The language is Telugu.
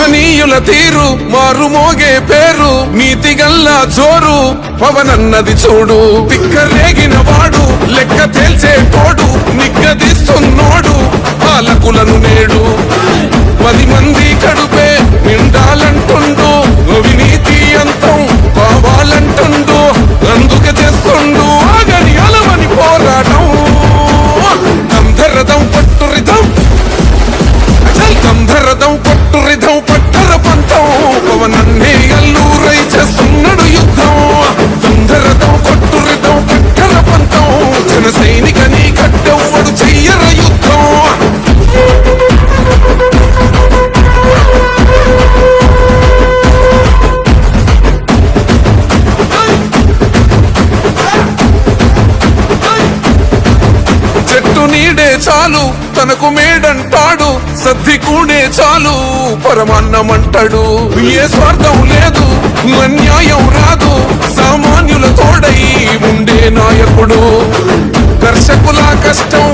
మహనీయుల తీరు మారుమోగే పేరు నీతిగల్లా జోరు పవనన్నది చూడు పిక్కరేగిన వాడు లెక్క తేల్చే తోడు నిగ్గదిస్తున్నోడు పాలకులను నేడు 10 మంది కడుపే నిండాలంటుండు అవినీతి అంతం కావాలంటుండు అందుకే చేస్తుండు ఆగని అలవని పోరాటం గంధరదం పట్టురిదం గంధరదం పట్టురిదం పట్టర పంతం పవనన్నే అల్లూరై చేస్తున్నాడు యుద్ధం గంధరదం పట్టురిదం పట్టర పంతం జన సైనికని కట్టెవ్వడు చెయ్యర యుద్ధం నీడే చాలు తనకు మేడంటాడు సద్ది కూడే చాలు పరమాన్నమంటాడు ఏ స్వార్థం లేదు అన్యాయం రాదు సామాన్యుల తోడై ఉండే నాయకుడు దర్శకుల కష్టం